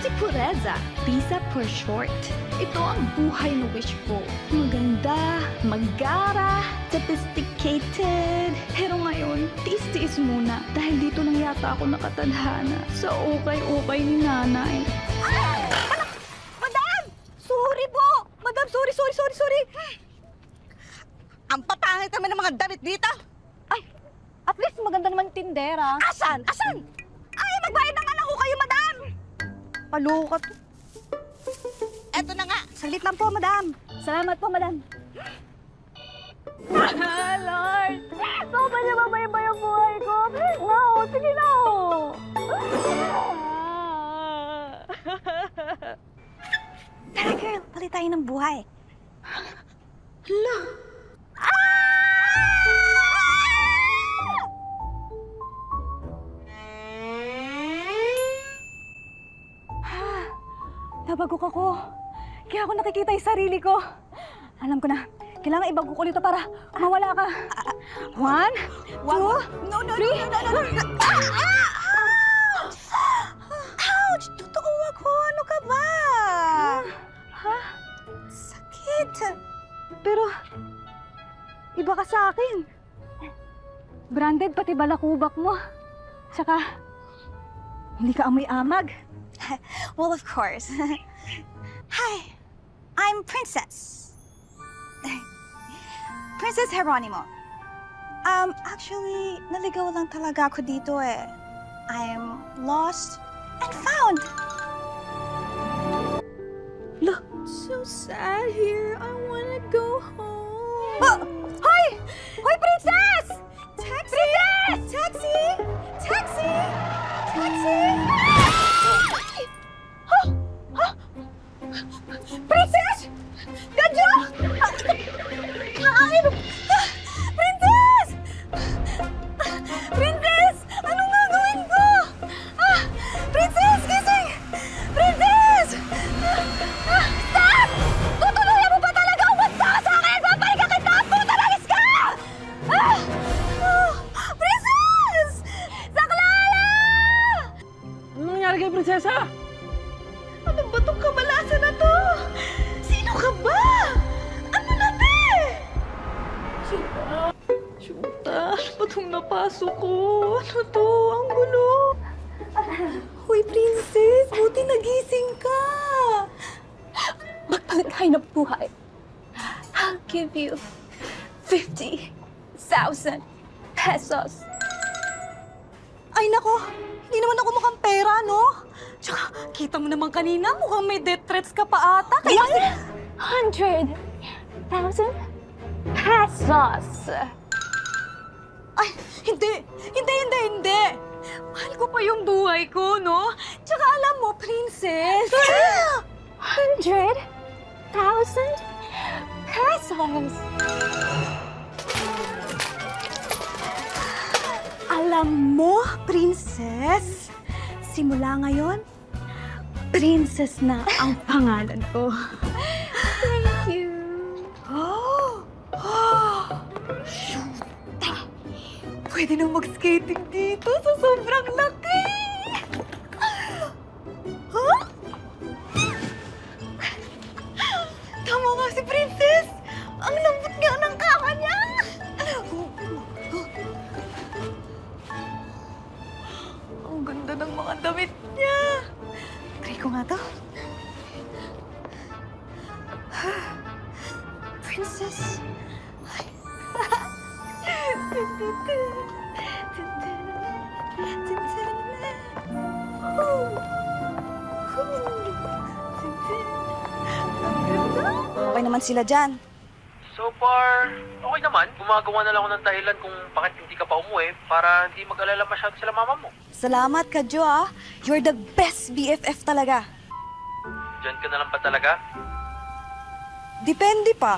si Pureza, Pisa for short. Ito ang buhay na wish ko. Maganda, magara, sophisticated. Pero ngayon, tiis-tiis muna dahil dito lang yata ako nakatadhana sa ukay-ukay ni nanay. Madam! Sorry po! Madam, sorry! Ang papangit naman ng mga damit dito! Ay, at least maganda naman yung tindera. Asan? Ay, magbayad na nga lang ho kayo, madam! Palukot. Eto na nga, saglit lang po, madam. Salamat po, madam. Lord! Sopa niya ba yung buhay ko? No, sige na ho! Tara, girl, palit tayo ng buhay. Hala! Nabagok ako. Kaya ako nakikita yung sarili ko. Alam ko na, kailangan ibagok ko dito para mawala ka. One, two, three. Ouch! Totoo ako. Ano ka ba? Ha? Sakit. Pero, iba ka sa akin. Branded pati balakubak mo. Tsaka, hindi ka amoy amag. Well, of course. Hi, I'm Princess. Princess Geronimo. Actually, naligaw lang talaga ako dito eh. I'm lost and found. Look, so sad here. I wanna go home. Oh, hoy! Hoy, Princess! Taxi! Princess! Taxi! Taxi! Taxi! Princess! Gadyo! Princess! Princess! Anong gagawin ko? Princess! Gising! Princess! Stop! Tutuluyan mo ba talaga? Umasta ka sa akin! Babalik ka kita! Puta na ka! Princess! Saklala! Ano nangyari kay Prinsesa? Ano ba itong kabalasan na to? Sino ka ba? Ano na, te? Shoota, ano ba itong napasok ko? Ano to? Ang gulo. Hoy, Princess! Buti nagising ka! Magpalit tayo ng buhay. I'll give you 50,000 pesos. Ay, nako! Hindi naman ako mukhang pera, no? Tsaka, kita mo naman kanina, mukhang may death threats ka pa ata. Kaya... 100,000 pesos. Ay, hindi! Mahal ko pa yung buhay ko, no? Tsaka alam mo, Princess... 100,000 pesos. Alam mo, Princess, simula ngayon, Princess na ang pangalan ko. Thank you. Pwede nang mag-skating dito sa sobrang laki! Huh? Tama nga si Princess! Ang lambot nga ng kama niya! Ang ganda ng mga damit niya! Try ko nga to. Princess! Okay naman sila dyan. So far, okay naman. Gumagawa na lang ako ng dahilan kung bakit hindi ka pa umuwi para hindi mag-alala masyado sila mama mo. Salamat ka, Jo, ah. You're the best BFF talaga. Diyan ka na lang pa talaga? Depende pa.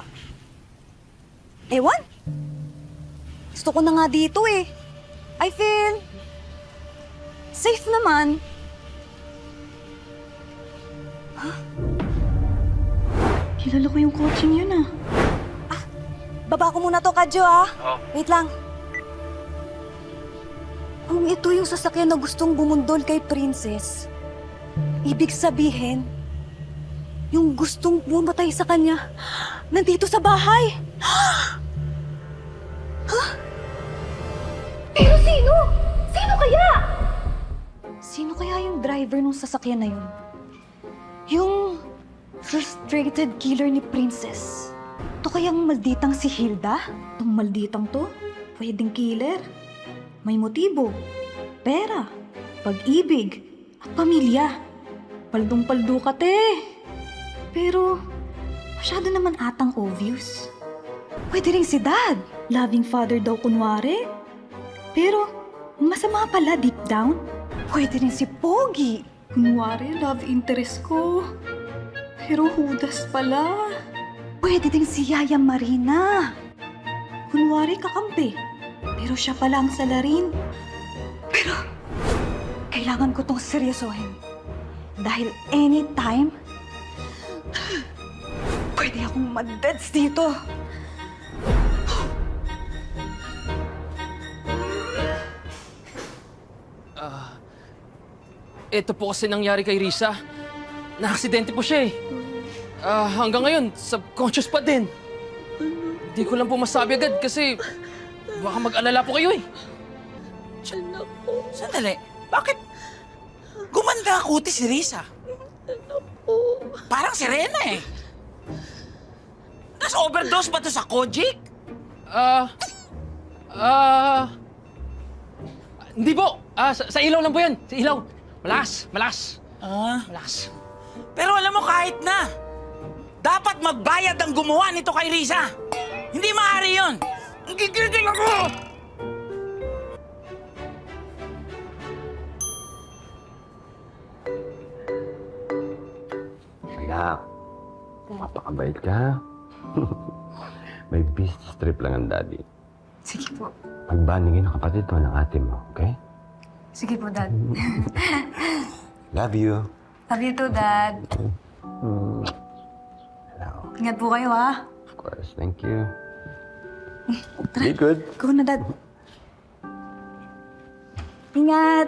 Ewan. Gusto ko na nga dito eh. I feel safe naman. Kilala ko yung coaching yun ah. Baba ko muna to, Kadyo, ah. Oh. Wait lang. Kung ito yung sasakyan na gustong bumundol kay Princess, Ibig sabihin, yung gustong pumatay sa kanya, nandito sa bahay. Pero sino? Sino kaya? Sino kaya yung driver ng sasakyan na yun? Yung frustrated killer ni Princess. Ito kayang malditang si Hilda? Itong malditang to, pwedeng killer. May motibo, pera, pag-ibig, at pamilya. Paldong-paldo ka, te. Pero, masyado naman atang obvious. Pwede rin si Dad. Loving father daw kunwari. Pero, masama pala deep down. Pwede rin si Pogi. Kunwari, love interest ko. Pero hudas pala. Pwede din si Yaya Marina. Kunwari kakampi. Pero siya pala ang salarin. Pero, kailangan ko tong seryosohin. Dahil anytime, pwede akong madeds dito. Ito po kasi nangyari kay Risa. Na-aksidente po siya eh. Hanggang ngayon, subconscious pa din. Hindi ko lang po masabi agad kasi baka mag-alala po kayo eh. Sandali, bakit gumanda ang kutis si Risa? Parang sirena eh. Nas overdose ba to sa Kojic? Hindi po. Sa ilaw lang po yan. Sa ilaw. Malakas. Malakas. Pero alam mo kahit na, dapat magbayad ang gumawa nito kay Risa. Hindi maaari yun. Ang gigigil ako! Anak, mapakabait ka. May business trip lang ang daddy. Sige po. Pagbandingin ang kapatid mo ng ate mo, okay? Sige po, Dad. Love you. Love you too, Dad. Hello. Ingat po kayo, ha? Of course, thank you. Be good. Go na, Dad. Ingat!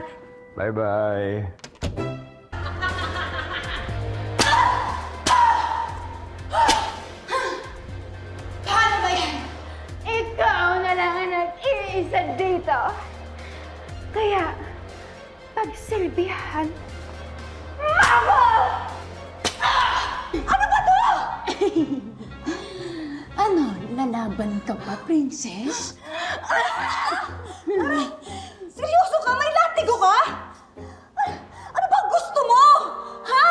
Bye-bye. Ikaw na lang ang nag-iisa dito. Kaya, pagsilbihan mo ako! Ano, lalaban ka pa, princess? Seryoso ka? May latigo ka? Ano ba gusto mo? Ha?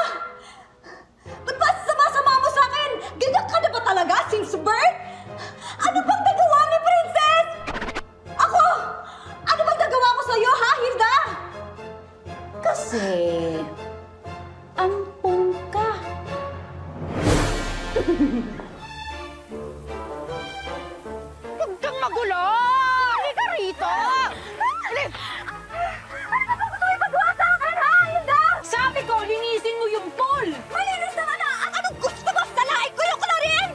Ba't ba sama-sama mo sa akin? Ganyan ka na ba talaga since birth? Ano bang nagawa ni Princess? Ako? Ano bang nagawa ko sa'yo, ha, Hilda? Kasi, ampong ka. Huwag kang magulo! Halika rito! Ano ba gusto mo ipagawa sa akin, ha, Hilda? Sabi ko, linisin mo yung pool! Malinis naman na! At anong gusto mo? Salain ko yung klorin!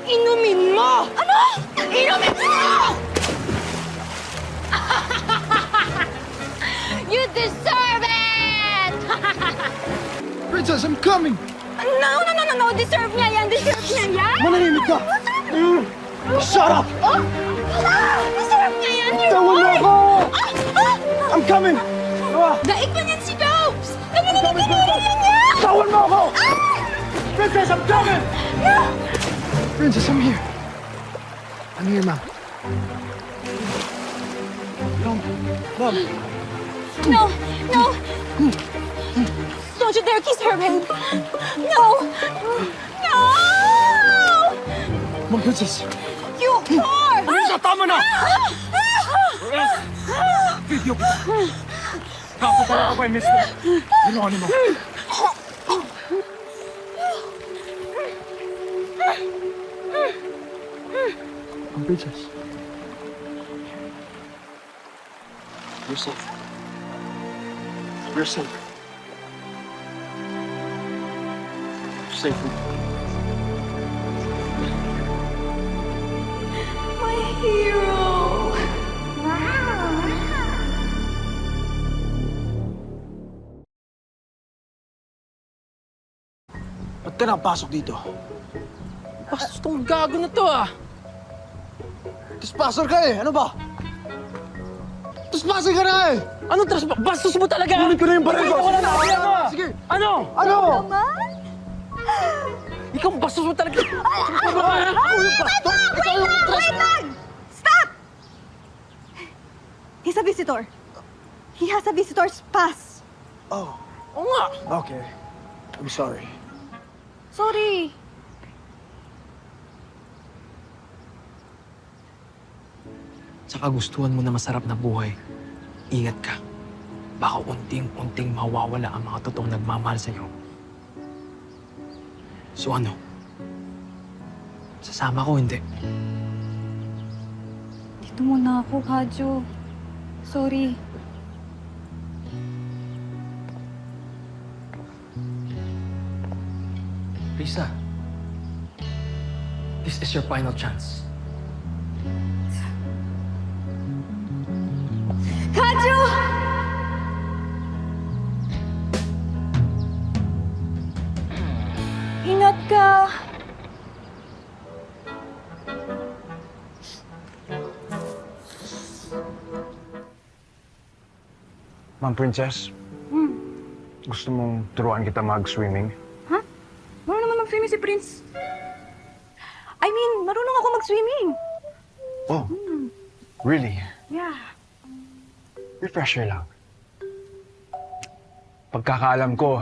Inumin mo! Ano? Inumin mo! You deserve it! Princess, I'm coming! No! Deserve niya yan! Deserve niya yan! Manahimik ka! Shut up! Deserve niya yan! Tawan mo ako! I'm coming! Daig pa niyan si Jobs! Coming, Princess! Tawan mo ako! Princess, I'm coming! Princess, I'm here. I'm here, Mom. Mom. No! Don't you dare kiss her, babe! No! Mom, Princess. You whore! Princess, tama na! Video ko. Kakapala ka pa, mister. Ginawa mo. Mom, Princess. You're safe. You're safe. Safe. My hero! Ba't ka nakapasok dito? Bastos tong gago na to ah. Trespassor ka eh! Ano ba? Trespassor ka na eh! Anong bastos mo talaga? Kunin ko na yung baril ko! Wala na kaya mo! Sige! Ano? Ano? Ikaw bastos mo talaga! Ako yung pastor! Ikaw yung Wait lang! Stop! He's a visitor. He has a visitor's pass. Oh, Oo nga. okay. I'm sorry. Sorry. Sa kagustuhan mo na masarap na buhay, ingat ka. Baka unting-unting mawawala ang mga totoong nagmamahal sa'yo. So ano? Sasama ko, hindi. Dito muna ako, Kadyo. Sorry. Risa, this is your final chance. Kadyo! Ingat ka. Ma'am Princess, gusto mong turuan kita mag-swimming? Marunong naman mag-swimming si Prince. I mean, marunong ako mag-swimming. Oh, really? Yeah. Refresher lang. Pagkakaalam ko,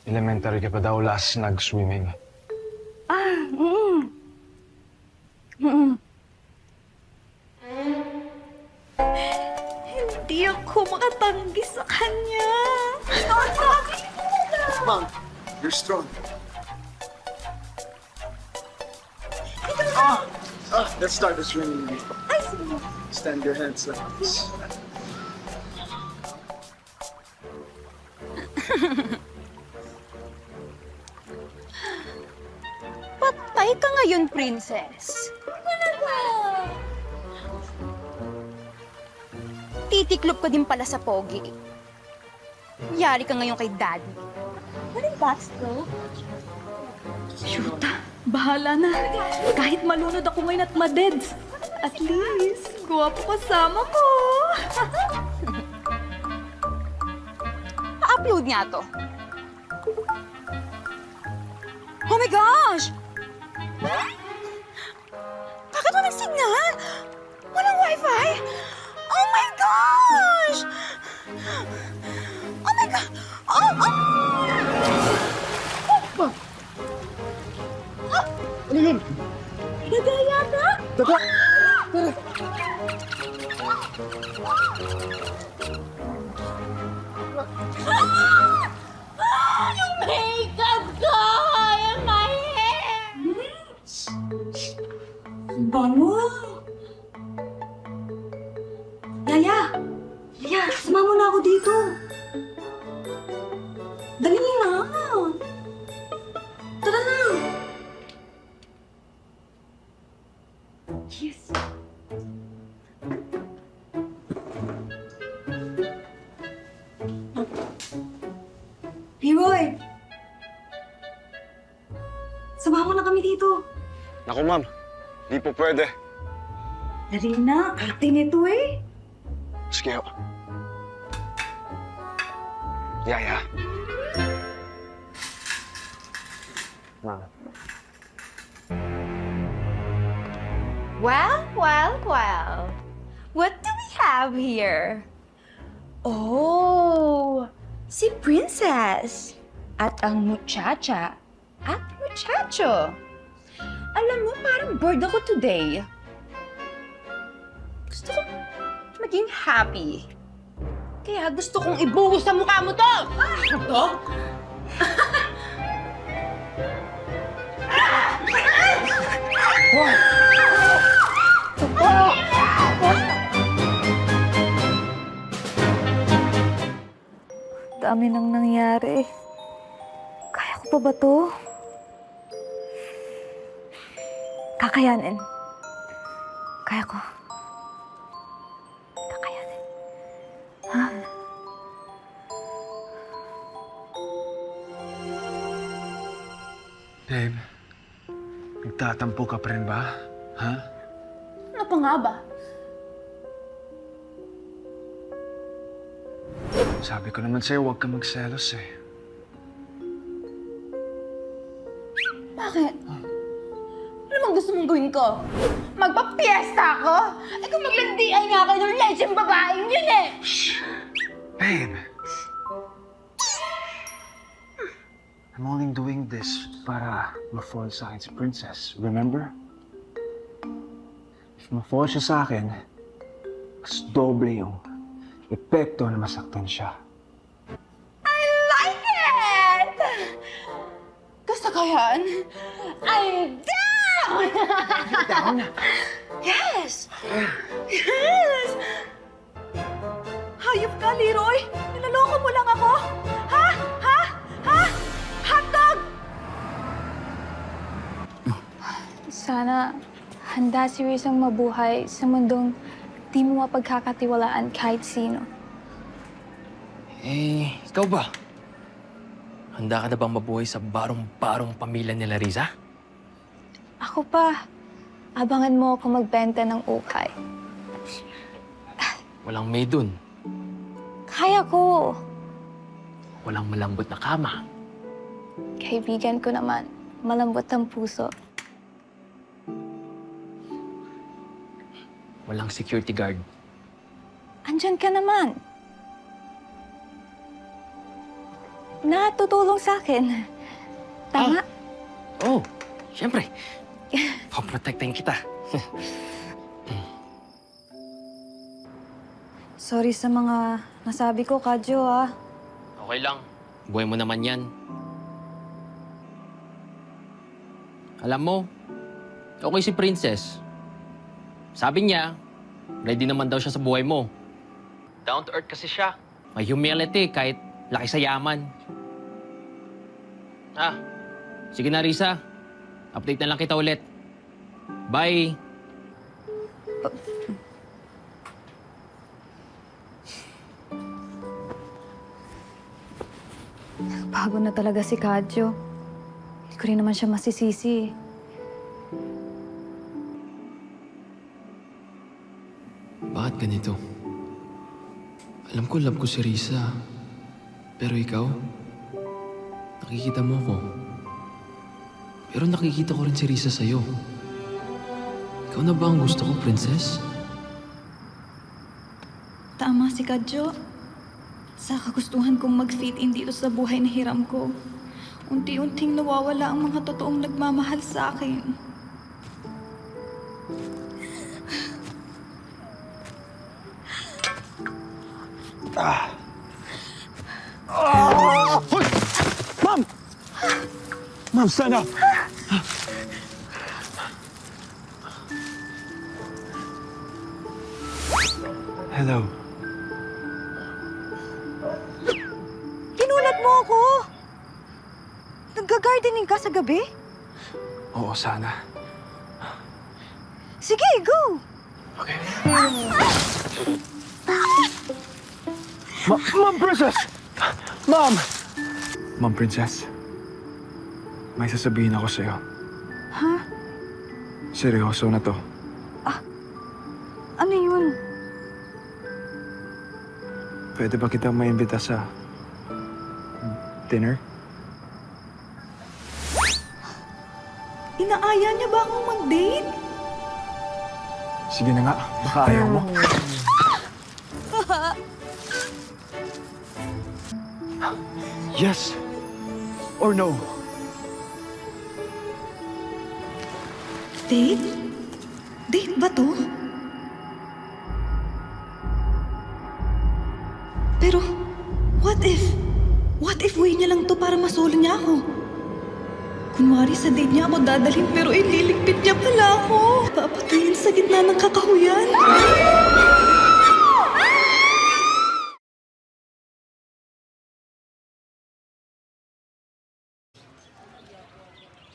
elementary ka pa daw last nag-swimming. Hindi ako makatanggi sa kanya. Sabi mo na. Ma'am, you're strong. Let's start the swimming. Stand your hands like this. Patay ka ngayon, Princess. Titiklop ka din pala sa pogi. Yari ka ngayon kay Daddy. What is that, though? Shoota, bahala na. Kahit malunod ako ngayon at madeds. At least, guwapo kasama ko. Pa-upload niya to. Oh my gosh! Bakit walang signal? Walang wifi? Oh my gosh! Oh my God! Ano yun? Nagayata? Daga! Yung makeup ko! Yung my hair! Bango! Yaya! Yaya, sama mo na ako dito. Dali na! Tara na! Yes! Leroy! Samahan mo na kami dito. Naku ma'am, di po pwede. Dali na, ate nito eh. Sige ho. Yaya. Ma'am. Well, well, well. What do we have here? Oh, si Princess. At ang muchacha at muchacho. Alam mo, parang bored ako today. Gusto ko maging happy. Kaya gusto kong ibuhos sa mukha mo to! Ito? Dami nang nangyari. Kaya ko pa ba to? Kakayanin. Kaya ko. Kakayanin. Ha? Babe, nagtatampo ka pa rin ba? Ha? Ano pa nga ba? Sabi ko naman sa'yo, huwag ka magselos eh. Bakit? Ano bang gusto mong gawin ko? Magpa-fiesta ako? Eh kung maglandian nga kayo ng legend babaeng yun eh! Babe! I'm only doing this para ma-fall sa akin si Princess. Remember? If ma-fall siya sa akin, mas doble yung epekto na masaktan siya. I like it! Gusto ko yan. I'm down! Down? Yes! Yes! Hayop ka, Leroy! Nilaloko mo lang ako! Ha? Ha? Ha? Hotdog! Sana handa si Rizang mabuhay sa mundong di mo mapagkakatiwalaan kahit sino. Eh, ikaw ba? Handa ka na bang mabuhay sa barong-barong pamilya nila, Riza? Ako pa, abangan mo ako magbenta ng ukay. Walang maid dun. Kaya ko. Walang malambot na kama. Kaibigan ko naman, malambot ang puso. Walang security guard. Andyan ka naman. Natutulong sa akin. Tama? Oh, siyempre. Paprotektahin kita. Sorry sa mga nasabi ko, Kadyo, ah. Okay lang. Buhay mo naman yan. Alam mo, okay si Princess. Sabi niya, ready naman daw siya sa buhay mo. Down to earth kasi siya. May humility kahit laki sa yaman. Ah, sige na, Risa. Update na lang kita ulit. Bye. Bago na talaga si Kadyo. Hindi ko rin naman siya masisisi. Bakit ganito? Alam ko love ko si Risa. Pero ikaw, nakikita mo ko. Pero nakikita ko rin si Risa sa'yo. Ikaw na ba ang gusto ko, Princess? Tama si Kadyo. Sa kagustuhan kong mag-fit in dito sa buhay na hiram ko, unti-unting nawawala ang mga totoong nagmamahal sa akin. Hoy! Ma'am! Ma'am, stand up! Hello. Ginulat mo ako! Nagga-gardening ka sa gabi? Oo, sana. Sige, go! Okay. Ma'am Princess! Ma'am! Ma'am Princess, may sasabihin ako sa'yo. Ha? Seryoso na to. Ano yun? Pwede ba kitang maimbita sa dinner? Inaaya niya ba akong mag-date? Sige na nga, baka ayaw mo. Yes or no? Date? Date ba to? Pero, what if way niya lang to para masolo niya ako? Kunwari sa date niya ako dadalhin pero ililigpit niya pala ako. Papatayin sa gitna ng kakahuyan.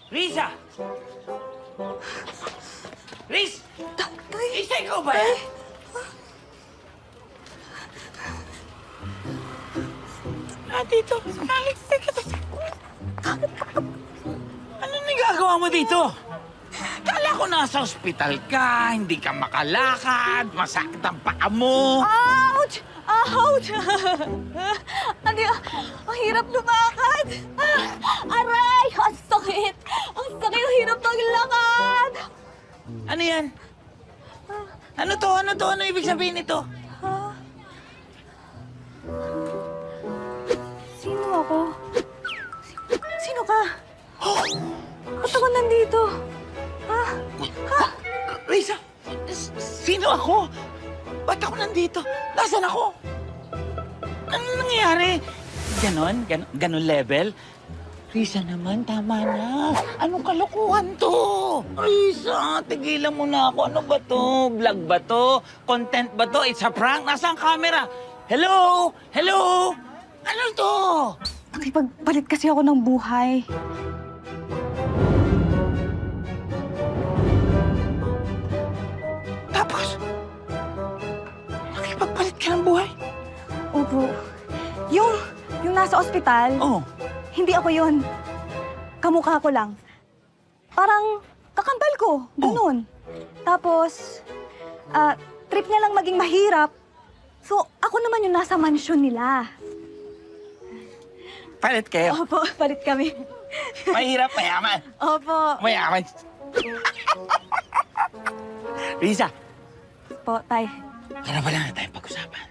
Risa! Riz! Tatay! Risa, ikaw ba yan? Dito. Ano dito? Kala ko nasa ospital ka, hindi ka makalakad, masakit ang paa mo. Ouch! Ouch! Ang hirap lumakad. Aray! Ang sakit! Ang sakit! Ang hirap maglakad! Ano yan? Ano to? Ano to? Ano ibig sabihin nito? Sino ako? Sino ka? Ba't ako nandito? Risa, sino ako? Ba't ako nandito? Nasaan ako? Ano nangyayari? Ganon level? Risa naman, tama na. Anong kalokohan to? Risa, tigilan mo na ako. Ano ba to? Vlog ba to? Content ba to? It's a prank? Nasaan ang camera? Hello? Hello? Ano to? Nakipagpalit kasi ako ng buhay. Tapos, nakipagpalit ka ng buhay? Opo. Yung nasa ospital, Oh. hindi ako yun. Kamukha ko lang. Parang kakambal ko, ganun. Tapos, trip niya lang maging mahirap. So, ako naman yung nasa mansyon nila. Palit kayo. Opo, palit kami. Mahirap, mayaman. Opo. Mayaman. Risa, Po, tay. ano ba lang na tayong pag-usapan?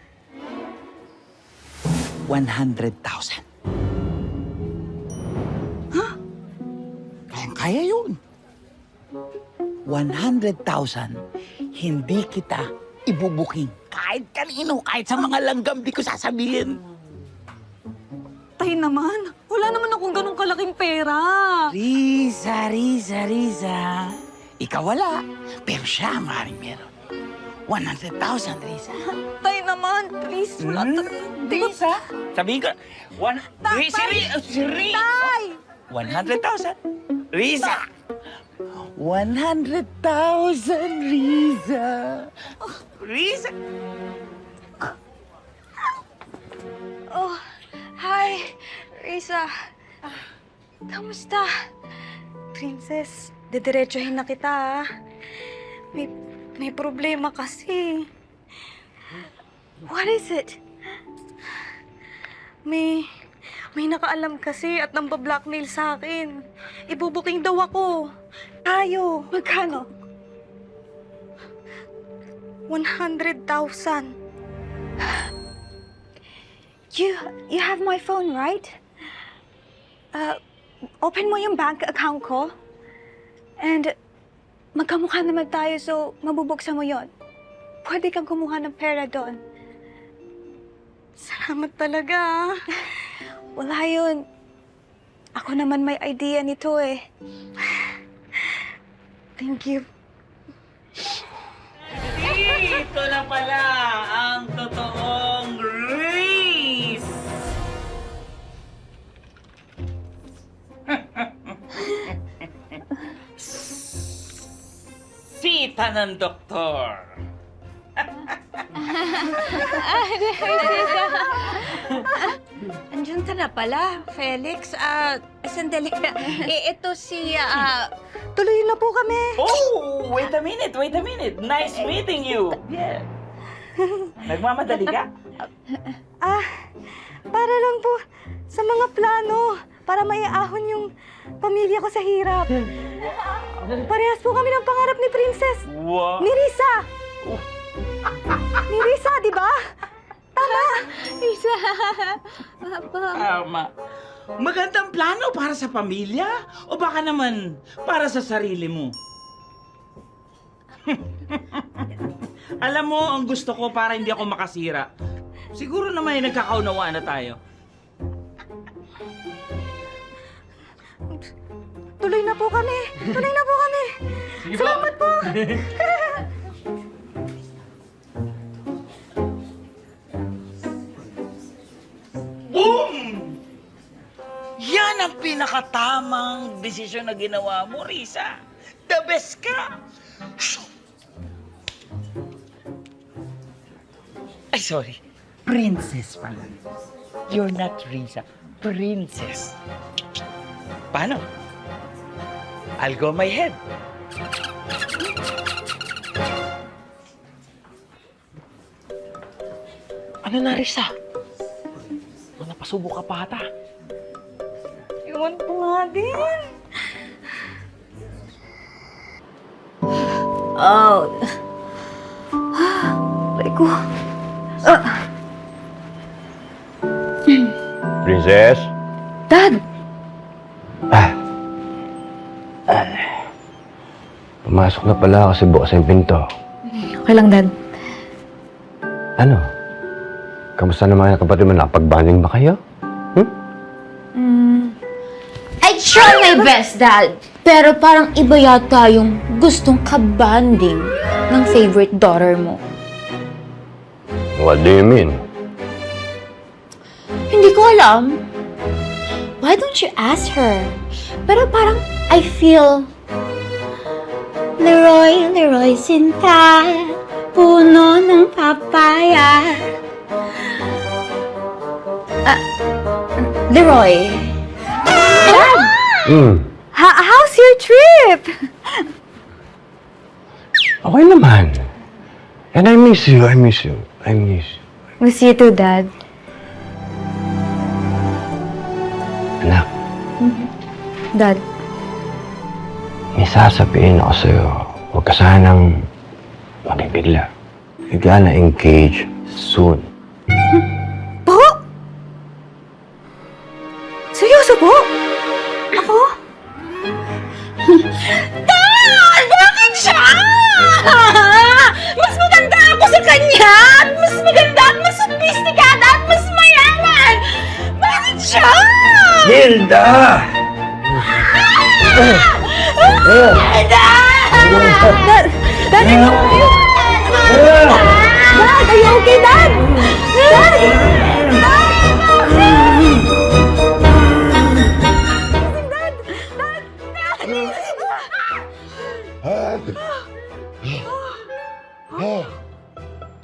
100,000. Kaya yun. 100,000, hindi kita ibubuking. Kahit kanino, kahit sa mga langgam, di ko sasabihin. Tay naman, wala naman akong ganong kalaking pera. Risa. Ikaw wala, pero siya maaaring meron. 100,000, Risa. Tay naman, please. Wala Risa? Sabihin ko, Tay! 100,000. Risa! 100,000, Risa! Risa! Oh, hi, Risa. Kamusta? Princess, didiretsuhin na kita, ah. May problema kasi. What is it? May nakaalam kasi at nambablockmail sa akin. Ibubuking daw ako. Tayo. Magkano? 100,000. You have my phone, right? Open mo yung bank account ko. And magkamukha naman tayo, so mabubuksan mo yon. Pwede kang kumuha ng pera doon. Salamat talaga, ah. Wala yun. Ako naman may idea nito eh. Thank you. Ito na pala ang totoong Reese! Sita ng doktor. Andiyan ka na pala, Felix. Sandali. Ito si, Tuloy na po kami. Oh, wait a minute. Nice meeting you. Yeah. Nagmamadali ka? Para lang po sa mga plano. Para maiahon yung pamilya ko sa hirap. Parehas po kami ng pangarap ni Princess. Wow. Ni Risa. Ni Risa, di ba? Tama. Risa! Tama. Magandang plano para sa pamilya? O baka naman para sa sarili mo? Alam mo, ang gusto ko para hindi ako makasira. Siguro naman nagkakaunawaan na tayo. Tuloy na po kami. Salamat po. Boom! Yan ang pinakatamang desisyon na ginawa mo, Risa. The best ka. Ay, sorry. Princess pala. You're not Risa. Princess. Paano? I'll go my head. Ano na, Risa? Napasubo ka pa ata. Iwan ko nga din. Oh. Aray ko. Princess? Dad! Pumasok na pala kasi bukas yung pinto. Okay lang, Dad. Ano? Kamusta naman ang kapatid mo? Nakapag-bonding ba kayo? I try my best, Dad. Pero parang iba yata yung gustong kabanding ng favorite daughter mo. What do you mean? Hindi ko alam. Why don't you ask her? Pero parang I feel... Leroy, Leroy Sinta, puno ng papaya. Leroy. Dad! How's your trip? Okay naman. And I miss you. Miss you too, Dad. Anak, Dad. may sasabihin ako sa'yo. Huwag ka sanang mabibigla. You gonna engage soon. Po? Seryoso po? Ako? Dad! Bakit siya? Mas maganda ako sa kanya! At mas maganda at mas sophisticada at mas mayaman! Bakit siya? Hilda! Dad! Dad, ano ba yun? Dad, are you okay, Dad? Dad!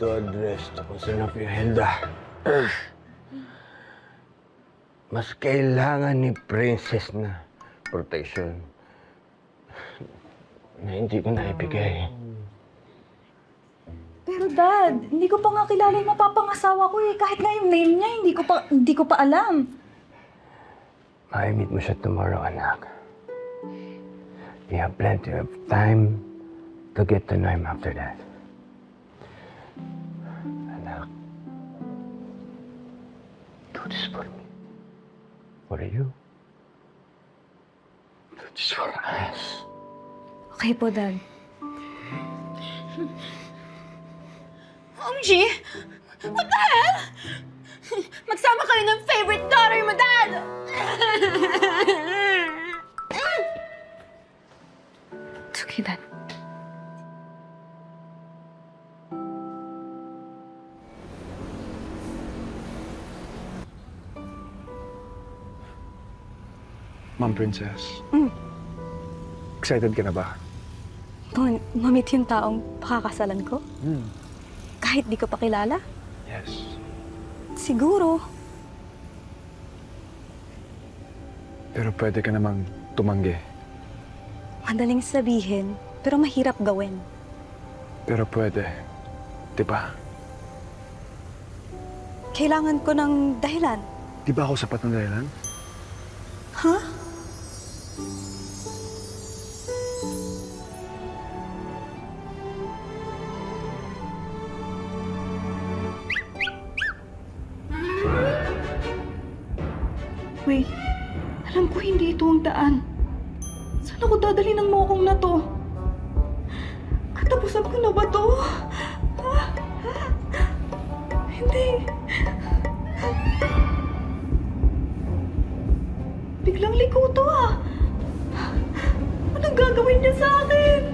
To address the concern of your Hilda. Mas kailangan ni Princess na protection na hindi ko naibigay. Pero Dad, hindi ko pa nga kilala yung mapapangasawa ko eh. Kahit nga yung name niya, hindi ko pa alam. I-meet mo siya tomorrow, anak. You have plenty of time to get to know him after that. Anak, do this for me. For you. Do this for us. Okay po, Dad. OMG! What the hell? Magsama kayo ng favorite daughter mo, Dad! It's okay, Dad. Ma'am Princess. Excited ka na ba? Mamit yung taong pakakasalan ko? Kahit di ko pa kilala? Yes. Siguro. Pero pwede ka namang tumanggi. Madaling sabihin, pero mahirap gawin. Pero pwede. Di ba? Kailangan ko ng dahilan. Di ba ako sapat ng dahilan? Huh? Wait, alam ko hindi ito ang daan. Saan ako dadali ng mokong na to? Katapusan ko na ba to? Hindi. Biglang liko to ah. Anong gagawin niya sa akin?